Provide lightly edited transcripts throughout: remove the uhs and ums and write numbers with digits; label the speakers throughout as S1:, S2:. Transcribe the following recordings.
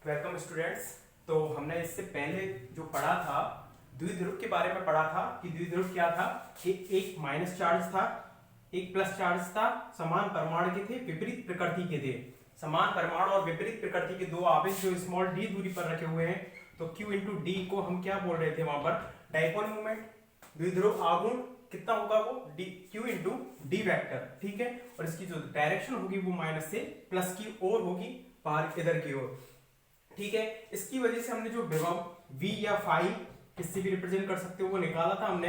S1: Welcome students. तो हमने इससे पहले जो पढ़ा था द्विध्रुव के बारे में पढ़ा था कि द्विध्रुव क्या था कि एक माइनस चार्ज था, एक प्लस चार्ज था, समान परमाणु के थे, विपरीत प्रकृति के थे। समान परमाणु और विपरीत प्रकृति के दो आवेश जो स्मॉल डी दूरी पर रखे हुए हैं, तो Q इंटू डी को हम क्या बोल रहे थे वहां पर, डाइपोल मूवमेंट। द्विध्रुव आघूर्ण कितना होगा वो D Q into D vector, ठीक है। और इसकी जो डायरेक्शन होगी वो माइनस से प्लस की ओर होगी, बाहर इधर की ओर, ठीक है। इसकी वजह से हमने जो विभव v या फाई किससे भी रिप्रेजेंट कर सकते हो वो निकाला था हमने,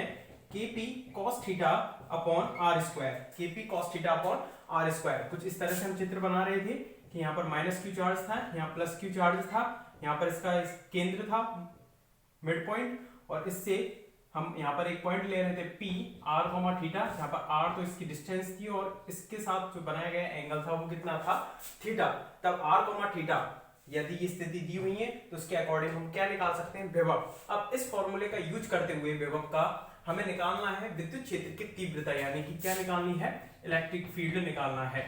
S1: kp cos theta upon R square, kp cos theta upon R square. कुछ इस तरह से हम चित्र बना रहे थे कि यहाँ पर माइनस क्यू चार्ज था, यहाँ प्लस क्यू चार्ज था, यहाँ पर इसका केंद्र था मिड पॉइंट, और इससे हम यहाँ पर एक पॉइंट ले रहे थे p r कोमा थीटा, यहाँ पर r तो इसकी डिस्टेंस थी और इसके साथ जो बनाया गया एंगल था वो कितना था, थीटा। तब r कोमा थीटा यदि ये स्थिति दी हुई है तो उसके अकॉर्डिंग हम क्या निकाल सकते हैं, विभव। अब इस फॉर्मूले का यूज करते हुए विभव का हमें निकालना है विद्युत क्षेत्र की तीव्रता, यानी कि क्या निकालनी है, इलेक्ट्रिक फील्ड निकालना है।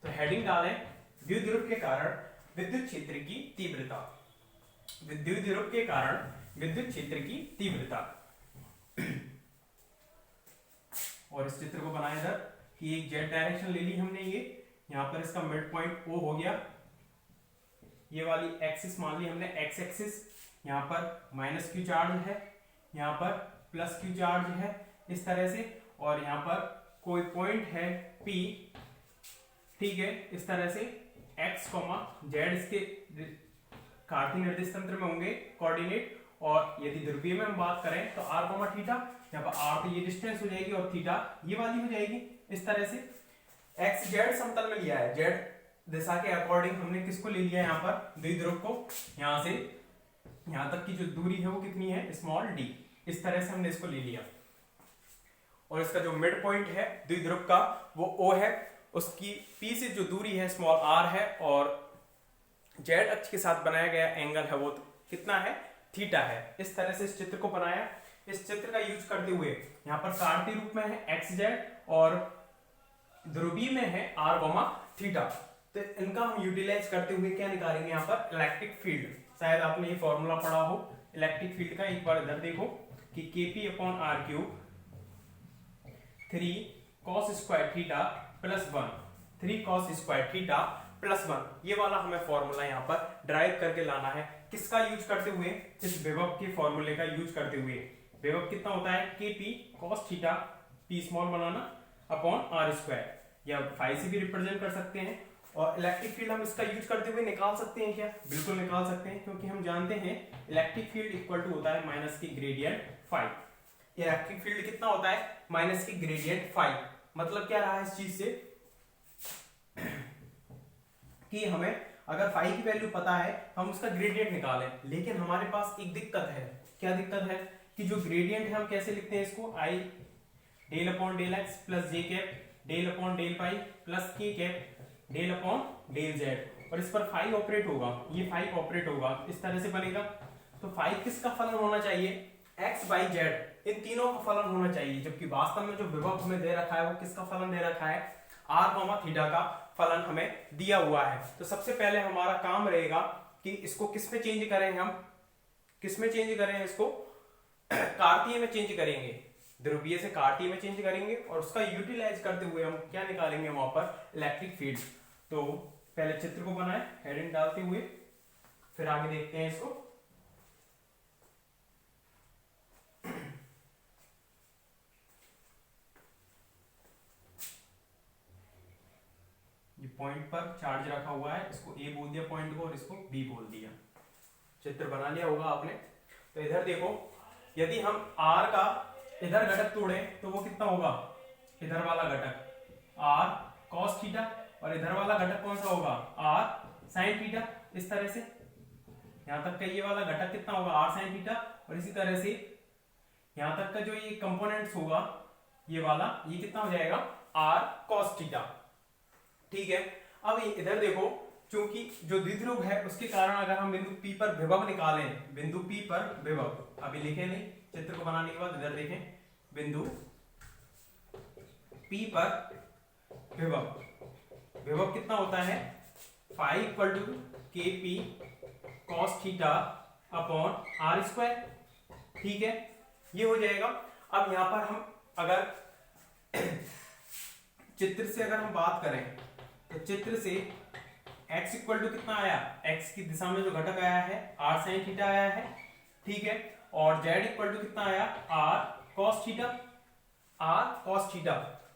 S1: तो हेडिंग डालें द्विध्रुव के कारण विद्युत क्षेत्र की तीव्रता, द्विध्रुव के कारण विद्युत क्षेत्र की तीव्रता। और इस चित्र को बनाए इधर कि एक जेड डायरेक्शन ले ली हमने, ये यहाँ पर इसका मिड पॉइंट O हो गया, ये वाली एक्सिस मान ली हमने एक्स एक्सिस, यहाँ पर माइनस क्यू चार्ज है, यहाँ पर प्लस क्यू चार्ज है इस तरह से, और यहाँ पर कोई पॉइंट है P, ठीक है। इस तरह से x, z इसके कार्तीय निर्देश तंत्र में होंगे कोऑर्डिनेट, और यदि ध्रुवीय में हम बात करें तो r, थीटा, यहाँ पर r तो ये डिस्टेंस हो जाएगी और थीटा ये वाली हो जाएगी। इस तरह से x z समतल में लिया है, z दिशा के अकॉर्डिंग हमने किसको ले लिया है, यहाँ पर द्विध्रुव को, यहाँ से यहाँ तक की जो दूरी है वो कितनी है, स्मॉल d। इस तरह से हमने इसको ले लिया, और इसका जो मिड पॉइंट है द्विध्रुव का वो O है, उसकी P से जो दूरी है स्मॉल r है, और z अक्ष के साथ बनाया गया एंगल है वो कितना है, थीटा है। इस तरह से इस चित्र को बनाया। इस चित्र का यूज करते हुए यहाँ पर कार्तीय रूप में है xz और ध्रुवीय में है r, थीटा। तो इनका हम यूटिलाइज करते हुए क्या निकालेंगे, यहाँ पर इलेक्ट्रिक फील्ड। शायद आपने ये फॉर्मूला पढ़ा हो इलेक्ट्रिक फील्ड का, एक बार इधर देखो कि kp upon R cube 3 cos square theta plus 1, 3 cos square theta plus 1, ये वाला हमें फॉर्मूला यहाँ पर ड्राइव करके लाना है। किसका यूज करते हुए, इस विभव के फॉर्मूले का यूज करते हुए। विभव कितना होता है, kp cos theta, p small बनाना, अपॉन आर स्क्वायर, या फाई से भी रिप्रेजेंट कर सकते हैं। और इलेक्ट्रिक फील्ड हम इसका यूज करते हुए निकाल सकते हैं क्या, बिल्कुल निकाल सकते हैं, क्योंकि हम जानते हैं इलेक्ट्रिक फील्ड इक्वल टू होता है माइनस की ग्रेडियंट फाई। इलेक्ट्रिक फील्ड कितना होता है, माइनस की ग्रेडियंट फाई। मतलब क्या रहा इस चीज से कि हमें अगर फाई की वैल्यू पता है हम उसका ग्रेडियंट निकालें, लेकिन हमारे पास एक दिक्कत है। क्या दिक्कत है कि जो ग्रेडियंट है हम कैसे लिखते हैं इसको, i del upon del x plus j cap del upon del pi plus k cap del upon del z, और इस पर फाई ऑपरेट होगा, ये फाई ऑपरेट होगा, इस तरह से बनेगा। तो फाई किसका फलन होना चाहिए, एक्स बाई जेड, इन तीनों का फलन होना चाहिए, जबकि वास्तव में जो विभव हमें दे रखा है वो किसका फलन दे रखा है, r, थीटा का फलन हमें दिया हुआ है। तो सबसे पहले हमारा काम रहेगा कि इसको किस में चेंज करें, हम किस में चेंज करें, इसको कार्तीय में चेंज करेंगे, ध्रुवीय से कार्तीय में चेंज करेंगे, और उसका यूटिलाइज करते हुए हम क्या निकालेंगे वहां पर, इलेक्ट्रिक फील्ड। तो पहले चित्र को बनाए हेडिंग डालते हुए, फिर आगे देखते हैं इसको। ये पॉइंट पर चार्ज रखा हुआ है, इसको A बोल दिया पॉइंट को, और इसको B बोल दिया। चित्र बना लिया होगा आपने। तो इधर देखो, यदि हम R का इधर घटक तोड़े तो वो कितना होगा, इधर वाला घटक r cos थीटा, और इधर वाला घटक कौन सा होगा, r sin थीटा। इस तरह से यहां तक का ये वाला घटक कितना होगा, r sin थीटा, और इसी तरह से यहां तक का जो ये कंपोनेंट्स होगा ये वाला, ये कितना हो जाएगा, r cos थीटा, ठीक है। अब इधर देखो, चूंकि जो द्विध्रुव है उसके कारण अगर हम बिंदु P पर विभव निकालें, बिंदु P पर विभव, अभी लिखे नहीं, चित्र को बनाने के बाद इधर देखें, बिंदु P पर विभव, विभव कितना होता है, phi equal to kp cos theta upon R square. ठीक है, ये हो जाएगा। अब यहां पर हम अगर चित्र से अगर हम बात करें तो चित्र से x इक्वल टू कितना आया, x की दिशा में जो घटक आया है r sin थीटा आया है। ठीक है, और z इक्वल टू कितना आया, r cos theta, r cos theta.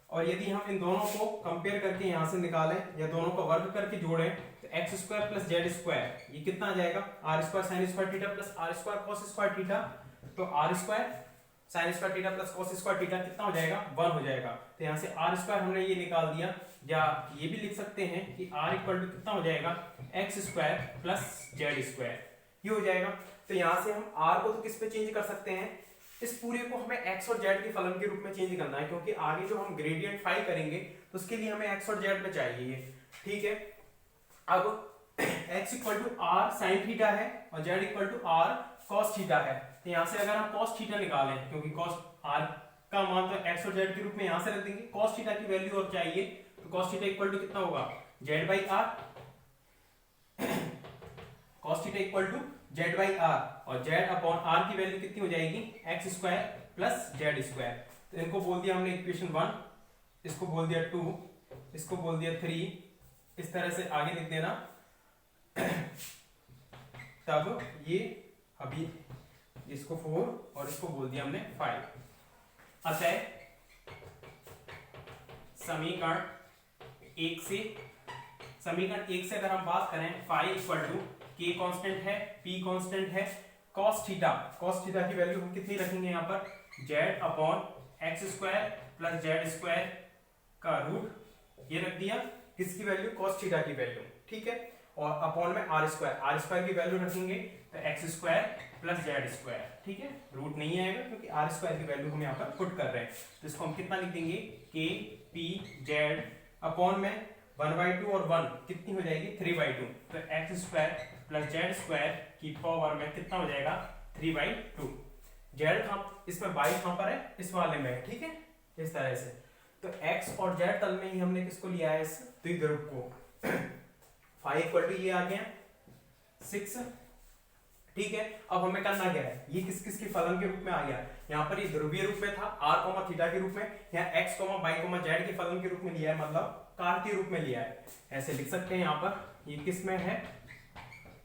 S1: और यदि हम इन दोनों को कंपेयर करके यहां से निकालें या दोनों को वर्ग करके जोड़ें तो x square plus Z square ये कितना आ जाएगा, r square sine square theta plus r square cos square theta. तो are square sine square theta plus cos square theta कितना हो जाएगा, 1 हो जाएगा। तो यहाँ से आर स्क्वायर हमने ये निकाल दिया, या ये भी लिख सकते हैं कि आर इक्वल टू कितना हो जाएगा, X square plus Z square, ये हो जाएगा। तो यहाँ से हम आर को तो किस पे चेंज कर सकते हैं, इस पूरे को हमें एक्स और जेड के फलन के रूप में चेंज करना है, क्योंकि आगे जो हम ग्रेडियंट फाइंड करेंगे तो उसके लिए हमें एक्स और जेड में चाहिए। ठीक है, अब X equal to R sine theta है और Z equal to R cos theta है। तो यहाँ से अगर हम कॉस थीटा निकालें, क्योंकि कॉस आर का मान तो एक्स और जेड के रूप में यहाँ से रख देंगे, कॉस थीटा की वैल्यू और चाहिए, तो कॉस थीटा इक्वल टू कितना होगा, Z by R. Cos theta equal to Z by R, और जेड अपॉन आर की वैल्यू कितनी हो जाएगी, X square plus Z square. तो इनको बोल दिया हमने इक्वेशन 1, इसको बोल दिया 2, इसको बोल दिया 3, इस तरह से आगे लिख देना। तब ये अभी इसको 4 और इसको बोल दिया हमने 5। अतः समीकरण 1 से अगर हम बात करें, फाई इक्वल टू के कांस्टेंट है, पी कांस्टेंट है, cos थीटा की वैल्यू हम कितनी रखेंगे यहाँ पर, z upon x square plus Z square का रूट, ये रख दिया, किसकी वैल्यू, cos थीटा की वैल्यू। ठीक है, और अपॉन में आर स्क्वायर की वैल्यू रखेंगे तो x square plus Z square. ठीक है, रूट नहीं आएगा क्योंकि आर स्क्वायर की वैल्यू हम यहाँ पर पुट कर रहे हैं। तो इसको हम कितना लिख देंगे, के पी जेड अपॉन में 1/2 और 1 कितनी हो जाएगी, 3/2। तो x square plus Z square की पावर में कितना हो जाएगा, 3/2। जेड इसमें बाई कहां पर है, इस वाले में है। ठीक है, इस तरह से। तो एक्स और जेड तल में ही हमने किसको लिया है, इस द्विध्रुव को। 5 इक्वल टू ये आ गया 6। ठीक है, अब हमें करना क्या है, ये किस किस के फलन के रूप में आ गया, यहाँ पर ये ध्रुवीय रूप में था r, थीटा के रूप में, यहाँ x, y, z के फलन के रूप में लिया है, मतलब कार्तीय रूप में लिया है। ऐसे लिख सकते हैं, यहाँ पर ये किस में है,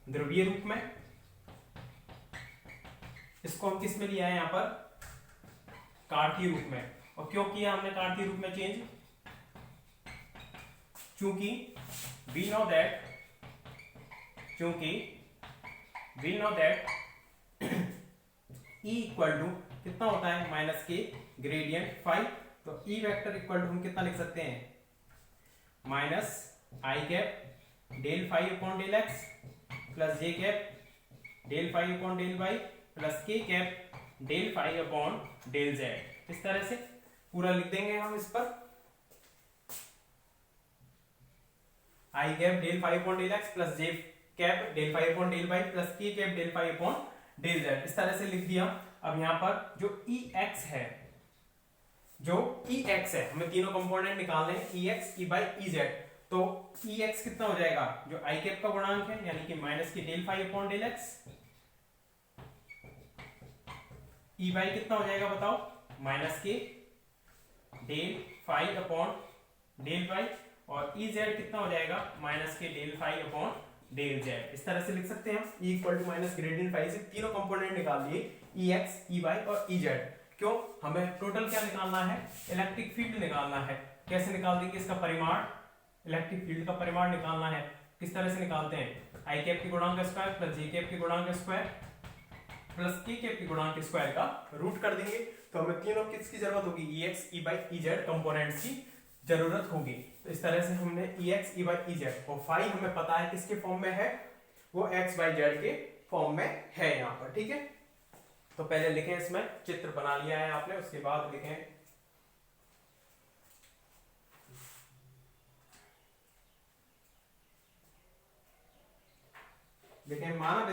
S1: ध्रुवीय रूप में। इसको हम किस में लिया है, यहाँ पर कार्तीय रूप में। और क्यों किया हमने कार्तीय रूप में चेंज, चूंकि we know that E equal to कितना होता है, माइनस के ग्रेडियंट 5। तो E वेक्टर इक्वल टू हम कितना लिख सकते हैं, minus i cap del 5 upon del x plus j cap del 5 upon del y plus k cap del 5 upon del z. इस तरह से पूरा लिख देंगे हम इस पर, i cap del 5 upon del x plus j cap del 5 upon del y plus k cap del 5 upon del z. इस तरह से लिख दिया। अब यहां पर जो Ex है, हमें तीनों कंपोनेंट निकालने हैं, Ex, E बाई Ez। तो Ex कितना हो जाएगा, जो आई कैप का गुणांक है, यानी कि माइनस के del 5 upon del X, E by कितना हो जाएगा बताओ, माइनस के डेल 5 अपॉन डेल वाई, और Ez कितना हो जाएगा, माइनस के डेल 5 अपॉन डेल जेड। इस तरह से लिख सकते हैं हम, E equal to minus gradient 5 से तीनों कंपोनेंट निकाल लिए, Ex, Ey और Ez। क्यों, हमें टोटल क्या निकालना है, इलेक्ट्रिक फील्ड निकालना है। कैसे निकाल देंगे इसका परिमाण, इलेक्ट्रिक फील्ड का परिमाण निकालना है। किस तरह से निकालते हैं, आई कैप की गुणांक स्क्वायर प्लस जे कैप की गुणांक स्क्वायर प्लस के कैप की गुणांक स्क्वायर का रूट कर देंगे। तो हमें तीनों किसकी जरूरत होगी, Ex, Ey, Ez कंपोनेंट्स की जरूरत होगी। तो इस तरह से हमने Ex, Ey, Ez, और फाई हमें पता है किसके फॉर्म में है, वो x by z के फॉर्म में है यहाँ पर। ठीक है, तो पहले लिखें, इसमें चित्र बना लिया है आपने, उसके बाद लिखें माना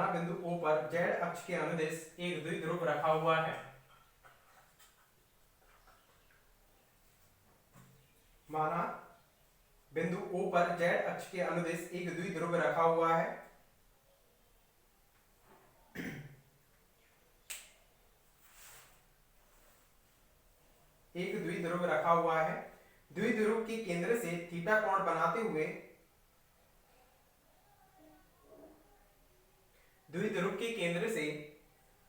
S1: बिंदु O पर z अक्ष के अनुदिश एक द्विध्रुव रखा हुआ है। माना बिंदु O पर z अक्ष के अनुदिश एक द्विध्रुव रखा हुआ है। एक द्विध्रुव रखा हुआ है। द्विध्रुव के केंद्र से थीटा कोण बनाते हुए द्विध्रुव के केंद्र से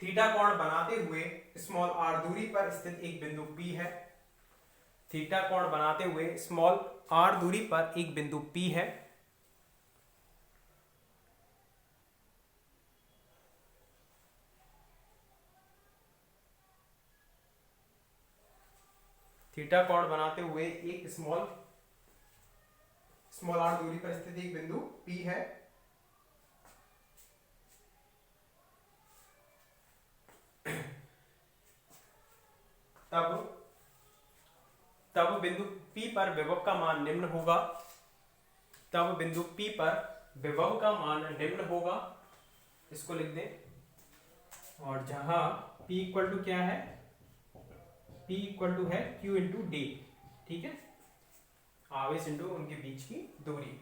S1: थीटा कोण बनाते हुए स्मॉल r दूरी पर स्थित एक बिंदु P है। थीटा कोण बनाते हुए स्मॉल r दूरी पर एक बिंदु P है। थीटा कोण बनाते हुए एक स्मॉल r दूरी पर स्थित एक बिंदु P है। तब बिंदु P पर विभव का मान निम्न होगा। तब बिंदु P पर विभव का मान निम्न होगा, इसको लिख दें। और जहां P इक्वल टू क्या है, P इक्वल टू है Q इंटू डी, ठीक है, आवेश इंटू उनके बीच की दूरी।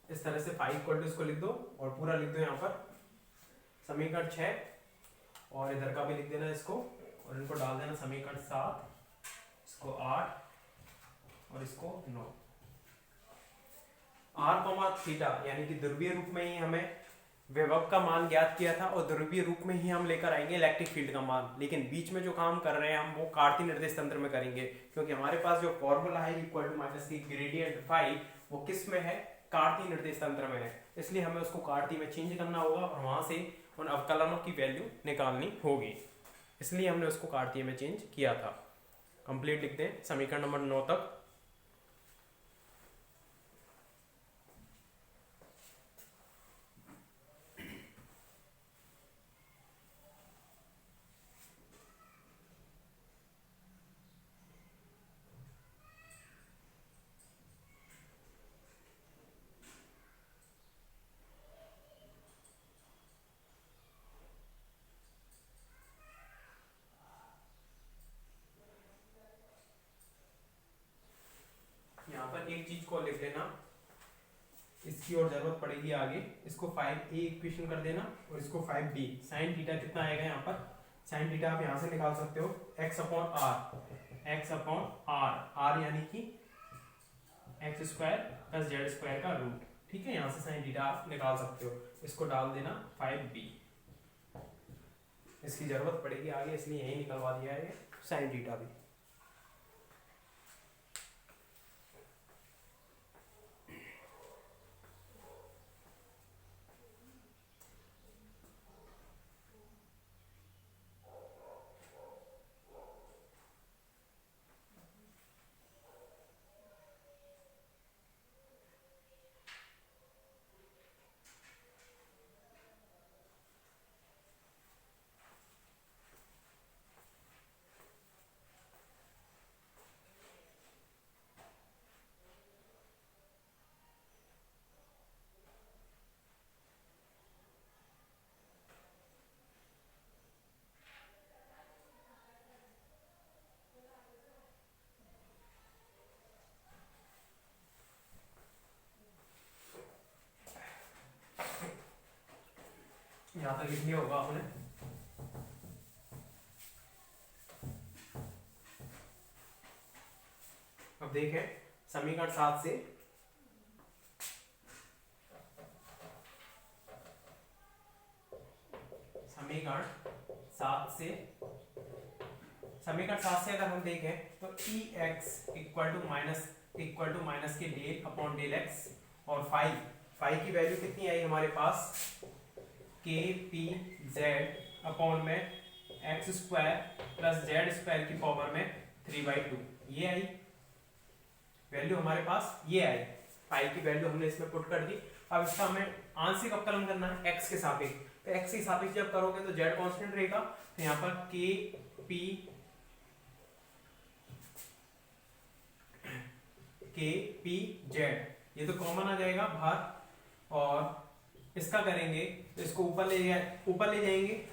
S1: इस तरह से फाइव इक्वल टू इसको लिख दो और पूरा लिख दो यहाँ पर समीकरण 6, और इधर का भी लिख देना इसको, और इनको डाल देना समीकरण 7, इसको 8 और इसको 9। r, थीटा यानी कि ध्रुवीय रूप में ही हमें विभव का मान ज्ञात किया था और ध्रुवीय रूप में ही हम लेकर आएंगे इलेक्ट्रिक फील्ड का मान। लेकिन बीच में जो काम कर रहे हैं हम वो कार्तीय निर्देश तंत्र में करेंगे, क्योंकि हमारे पास जो फॉर्मूला है इक्वल टू माइनस की ग्रेडियंट फाई वो किस में है, कार्तीय निर्देश तंत्र में है। इसलिए हमें उसको कार्तीय में चेंज करना होगा और वहां से उन अवकलनों की वैल्यू निकालनी होगी, इसलिए हमने उसको कार्तीय में चेंज किया था। कंप्लीट लिखते हैं समीकरण नंबर 9 तक। यहाँ पर एक चीज को लिख लेना, इसकी और जरूरत पड़ेगी आगे। इसको 5a इक्वेशन कर देना और इसको 5b। साइन थीटा कितना आएगा यहाँ पर, साइन थीटा आप यहाँ से निकाल सकते हो x अपॉन r, r यानी कि x square plus Z square का रूट, ठीक है। यहाँ से साइन थीटा आप निकाल सकते हो, इसको डाल देना 5b। इसकी जरूरत पड़ेगी आगे, इसलिए यही निकलवा दिया है साइन थीटा भी। यहाँ तक लिख लिया होगा आपने। अब देखें समीकरण 7 से समीकरण 7 से अगर हम देखें तो ई एक्स इक्वल टू माइनस के डेल अपॉन डेल एक्स, और फाई की वैल्यू कितनी आई हमारे पास, के पी जेड अपॉन में x square plus Z square की पावर में 3/2, ये आई वैल्यू हमारे पास, ये आई फाई की वैल्यू हमने इसमें पुट कर दी। अब इसका हमें आंशिक अवकलन करना है एक्स के सापेक्ष, तो एक्स के सापेक्ष जब करोगे तो जेड कांस्टेंट रहेगा, तो यहाँ पर के पी जेड ये तो कॉमन आ जाएगा बाहर, और इसका करेंगे तो इसको ऊपर ले जाएंगे,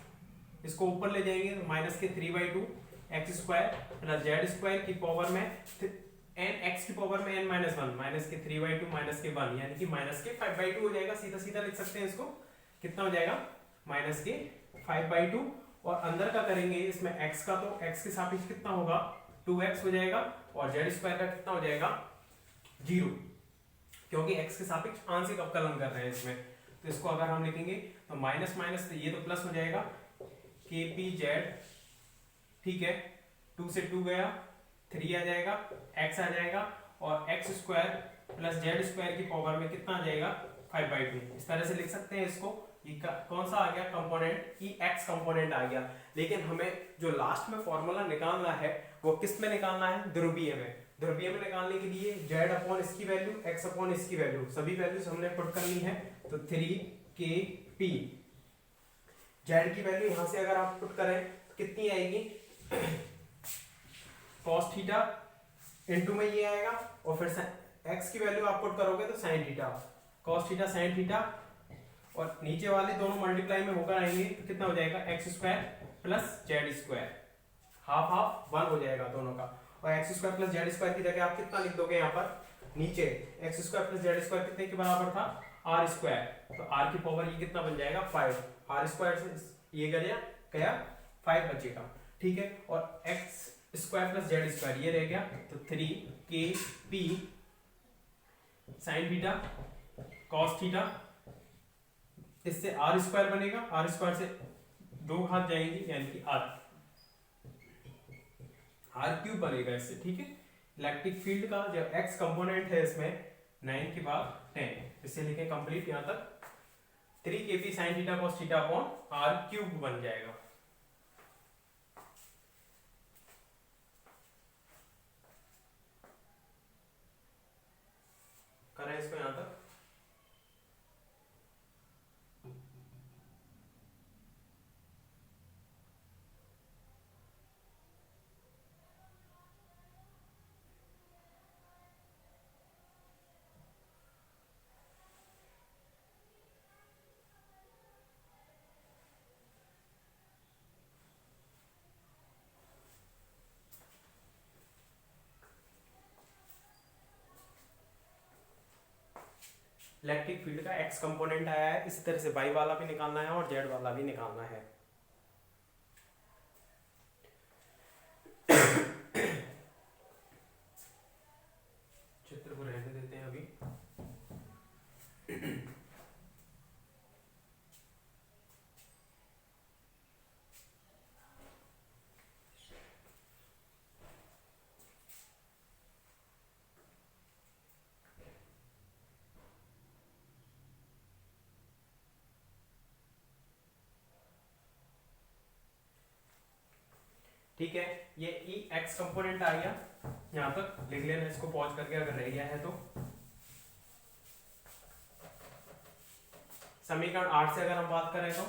S1: इसको ऊपर ले जाएंगे तो माइनस के 3/2 x square plus Z square की पावर में एन एक्स की पावर में n-1 माइनस के 3/2 माइनस के 1 यानी कि माइनस के 5/2 हो जाएगा। सीधा सीधा लिख सकते हैं इसको, कितना हो जाएगा माइनस के 5/2, और अंदर का करेंगे इसमें x का, तो x के सापेक्ष कितना होगा 2x हो जाएगा, और जेड स्क्वायर का कितना हो जाएगा 0, क्योंकि x के सापेक्ष आंशिक अवकलन कर रहे हैं इसमें। तो इसको अगर हम लिखेंगे तो माइनस माइनस तो ये तो प्लस हो जाएगा, के पी जेड, ठीक है, 2 से 2 गया 3 आ जाएगा, x आ जाएगा, और X square plus Z square की पावर में कितना आ जाएगा 5/2। इस तरह से लिख सकते हैं इसको। ये कौन सा आ गया कंपोनेंट, ई एक्स कंपोनेंट आ गया। लेकिन हमें जो लास्ट में फॉर्मूला निकालना है वो किस में निकालना है, ध्रुवीय में। ध्रुवीय में निकालने के लिए जेड अपॉन इसकी वैल्यू, एक्स अपॉन इसकी वैल्यू, सभी वैल्यूज हमने पुट करनी है। तो 3kp जेड की वैल्यू यहां से अगर आप पुट करें तो कितनी आएगी, cos थीटा इनटू में ये आएगा, और फिर x की वैल्यू आप पुट करोगे तो sin theta, cos theta sin theta, और नीचे वाले दोनों मल्टीप्लाई में होकर आएंगे तो कितना हो जाएगा X square plus Z square, half half 1 हो जाएगा दोनों का। और X square plus Z square की जगह आप कितना लिख दोगे यहाँ पर नीचे, x square plus Z square कितने के बराबर था आर स्क्वायर, तो आर की पावर ये कितना बन जाएगा 5, आर स्क्वायर से ये गया 5 बचेगा, ठीक है। और X square plus Z square ये रह गया, तो 3kp sin theta cos theta, इससे आर स्क्वायर बनेगा, आर स्क्वायर से 2 हाथ जाएंगी यानी कि आर क्यूब बनेगा इससे, ठीक है। इलेक्ट्रिक फील्ड का जो एक्स कंपोनेंट है इसमें 9 के बाद 10, इसे लिखें कंप्लीट यहाँ तक, 3kp sin theta cos theta upon R cube बन जाएगा। करें इसको यहाँ तक, इलेक्ट्रिक फील्ड का एक्स कंपोनेंट आया है, इसी तरह से वाई वाला भी निकालना है और जेड वाला भी निकालना है। चित्र को रहने देते हैं अभी। ठीक है, ये ई एक्स कंपोनेंट आ गया, यहां तक लिख लेना इसको पॉज करके अगर रह गया है तो। समीकरण 8 से अगर हम बात करें तो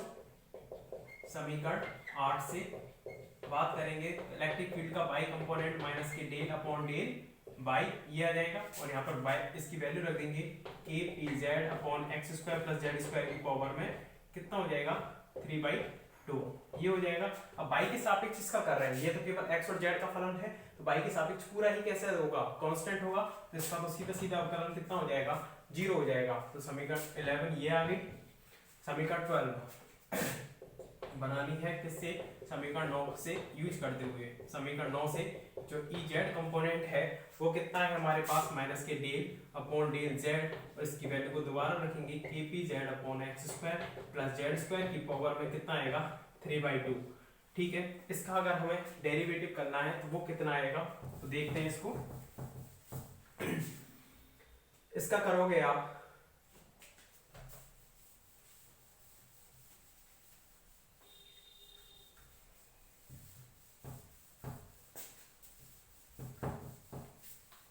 S1: समीकरण 8 से बात करेंगे, इलेक्ट्रिक फील्ड का बाई कंपोनेंट माइनस के डेल अपॉन डेल बाई ये आ जाएगा, और यहाँ पर बाई इसकी वैल्यू रख देंगे के P Z upon x square plus Z square की पावर में कितना हो जाएगा 3/2, ये हो जाएगा। अब बाई के सापेक्ष इसका कर रहे हैं, ये तो केवल x और z का फलन है, तो बाई के सापेक्ष पूरा ही कैसे होगा, कांस्टेंट होगा, तो इसका तो सीधा सीधा अवकलन कितना हो जाएगा 0 हो जाएगा। तो समीकरण 11 ये आ गई। समीकरण 12 बनानी है किससे, समीकरण 9 से यूज करते हुए। समीकरण 9 से जो ई जेड कंपोनेंट है वो कितना है हमारे पास माइनस के डेल अपॉन डेल जेड, और इसकी वैल्यू को दोबारा रखेंगे के P Z upon x square plus Z square की पावर में कितना आएगा 3/2। ठीक है, इसका अगर हमें डेरिवेटिव करना है तो वो कितना आएगा, तो देखते हैं इसको। इसका करोगे आप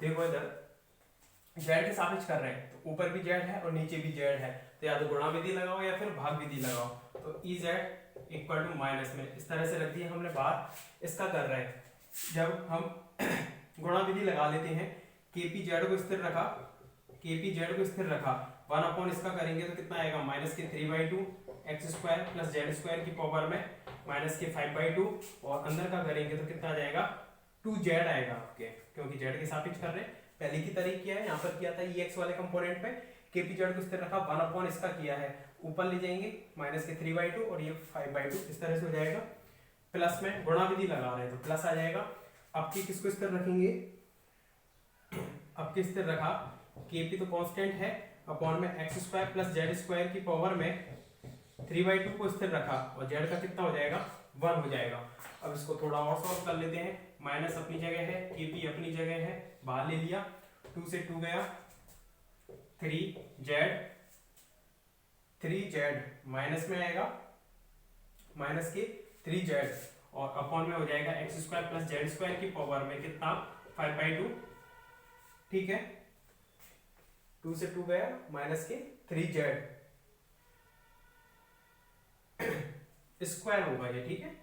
S1: देखो इधर जेड के सापेक्ष कर रहे हैं तो ऊपर भी जेड है और नीचे भी जेड है, तो या तो गुणा विधि लगाओ या फिर भाग विधि लगाओ। तो E Z equal to minus में इस तरह से रख दिया हमने बाहर। इसका कर रहे हैं जब हम गुणा विधि लगा लेते हैं, केपी जेड को स्थिर रखा, केपी जेड को स्थिर रखा, 1 इसका करेंगे तो कितना आएगा, -3/2 x square plus Z square की पावर में -5/2, और अंदर का करेंगे तो कितना आ जाएगा, 2z आएगा आपके, क्योंकि z के सापेक्ष कर रहे हैं। पहले की तरह किया है, यहाँ पर किया था एक्स वाले कंपोनेंट पे, केपी जेड को स्थिर रखा, 1 इसका किया है, ऊपर ले जाएंगे -3/2 और ये 5/2 इस तरह से हो जाएगा। प्लस में गुणा विधि लगा रहे हैं तो प्लस आ जाएगा। अब की किसको स्थिर रखेंगे, अब की स्थिर रखा, केपी तो कांस्टेंट है, अपॉन में x square plus Z square की पावर में 3/2 को स्थिर रखा, और जेड का कितना हो जाएगा, 1 हो जाएगा। अब इसको थोड़ा और सॉल्व कर लेते हैं। माइनस अपनी जगह है, केपी अपनी जगह है, बाहर ले लिया, 2 से 2 गया, 3z माइनस में आएगा, माइनस के 3z, और अपॉन में हो जाएगा X square plus Z square की पावर में कितना, 5/2। ठीक है, 2 से 2 गया, माइनस के 3z स्क्वायर होगा ये। ठीक है,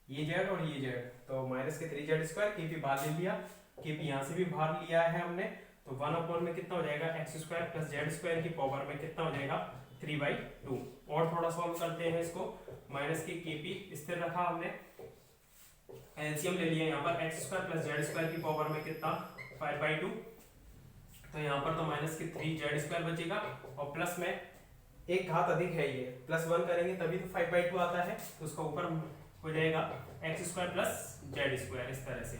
S1: ये जेड और ये जेड, तो माइनस के 3z स्क्वायर, केपी बाहर ले लिया, केपी यहाँ से भी बाहर लिया है हमने, तो 1 में कितना हो जाएगा, X square plus Z square की पावर में कितना हो जाएगा, 3/2। और थोड़ा सॉल्व करते हैं इसको। माइनस के केपी स्थिर रखा हमने, एलसीएम ले लिया यहाँ पर, x square plus Z square की पावर में कितना, 5/2, तो यहाँ पर तो माइनस के 3z स्क्वायर बचेगा, और प्लस में एक घात अधिक है ये, +1 करेंगे तभी तो 5/2 आता है, तो उसका ऊपर हो जाएगा X square plus Z square इस तरह से।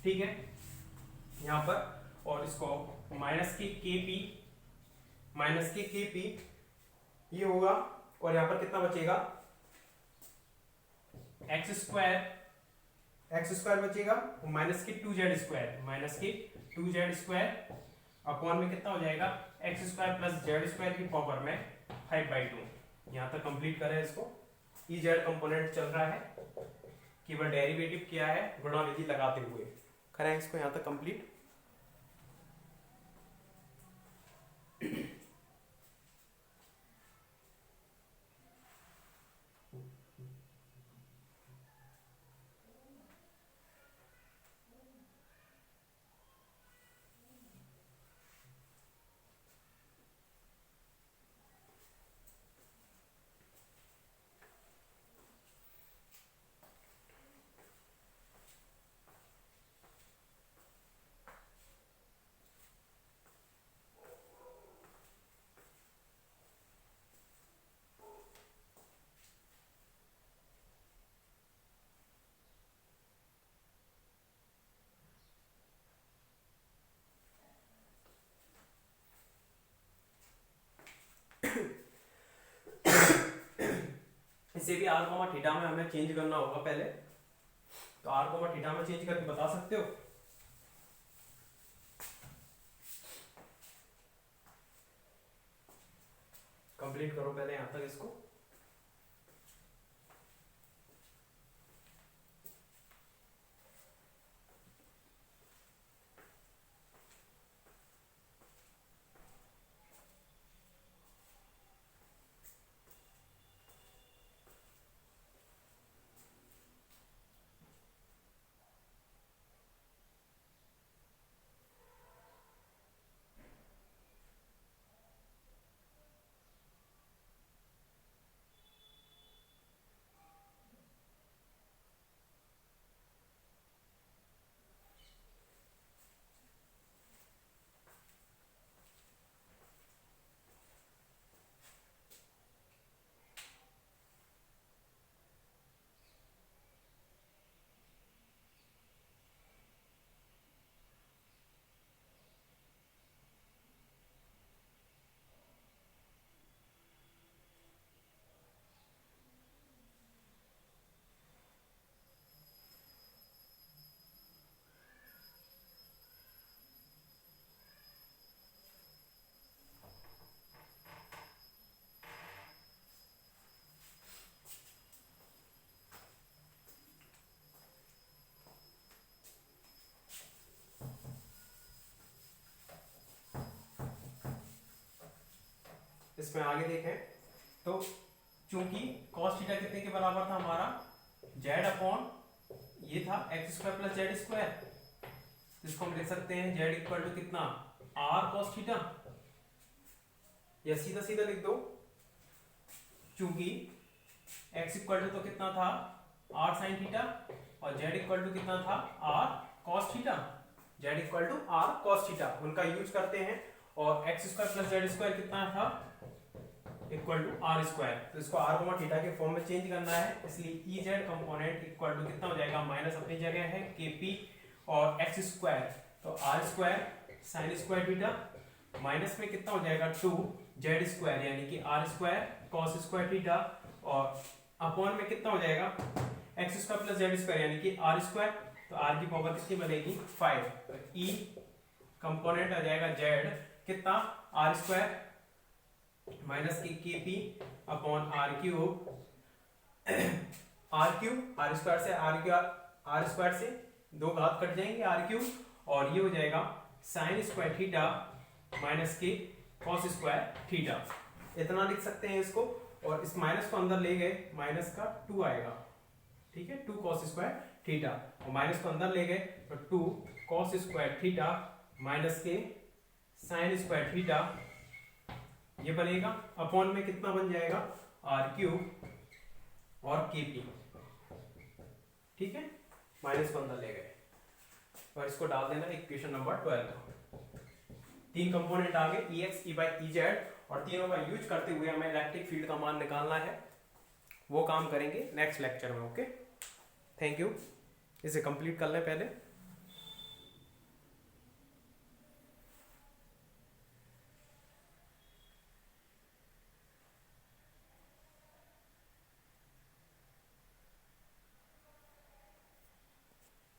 S1: ठीक है, यहाँ पर, और इसको माइनस के केपी ये होगा, और यहाँ पर कितना बचेगा, एक्स स्क्वायर बचेगा, माइनस के 2z स्क्वायर, अपॉन में कितना हो जाएगा, X square plus Z square की पावर में 5/2। यहाँ तक कंप्लीट करें इसको। ई जेड कंपोनेंट चल रहा है, केवल डेरिवेटिव किया है गुणा विधि लगाते हुए, करें इसको यहाँ तक कंप्लीट। इसे भी r, थीटा में हमें चेंज करना होगा पहले, तो r, थीटा में चेंज करके बता सकते हो। कंप्लीट करो पहले यहां तक इसको। इसमें आगे देखें तो चूंकि cos थीटा कितने के बराबर था हमारा, z अपॉन ये था x square plus Z square, इसको हम लिख सकते हैं z इक्वल टू कितना r cos थीटा, या सीधा सीधा लिख दो चूंकि x इक्वल टू तो कितना था r sin थीटा और z इक्वल टू कितना था r cos theta, z equal to r cos theta, उनका यूज करते हैं और X square plus Z square कितना था इक्वल टू आर स्क्वायर, तो इसको आर कोमा थीटा के फॉर्म में चेंज करना है, इसलिए E Z component equal to कितना हो जाएगा माइनस अपनी जगह है के पी और एक्स स्क्वायर, तो are square sine square theta minus में कितना हो जाएगा 2 जेड स्क्वायर यानी कि R square cos square theta और अपॉन में कितना हो जाएगा X square plus Z square यानी कि आर स्क्वायर, तो आर की पावर कितनी बनेगी 5, तो ई कंपोनेंट आ जाएगा जेड कितना R square minus K P upon R cube, R square से आर स्क्वायर से दो घात कट जाएंगे आर क्यूब, और ये हो जाएगा साइन स्क्वायर थीटा माइनस के कॉस स्क्वायर थीटा, इतना लिख सकते हैं इसको, और इस माइनस को अंदर ले गए माइनस का 2 आएगा, ठीक है 2 कॉस स्क्वायर थीटा, और माइनस को अंदर ले गए तो 2 कॉस स्क्वायर थीटा माइनस के साइन स्क्वायर थीटा, ये बनेगा अपॉन में कितना बन जाएगा आर क्यूब और के पी, ठीक है माइनस को अंदर ले गए और इसको डाल देना इक्वेशन नंबर 12, 3 कंपोनेंट आ गए E x E y E z, और तीनों का यूज करते हुए हमें इलेक्ट्रिक फील्ड का मान निकालना है, वो काम करेंगे नेक्स्ट लेक्चर में। ओके थैंक यू, इसे कंप्लीट कर लें पहले।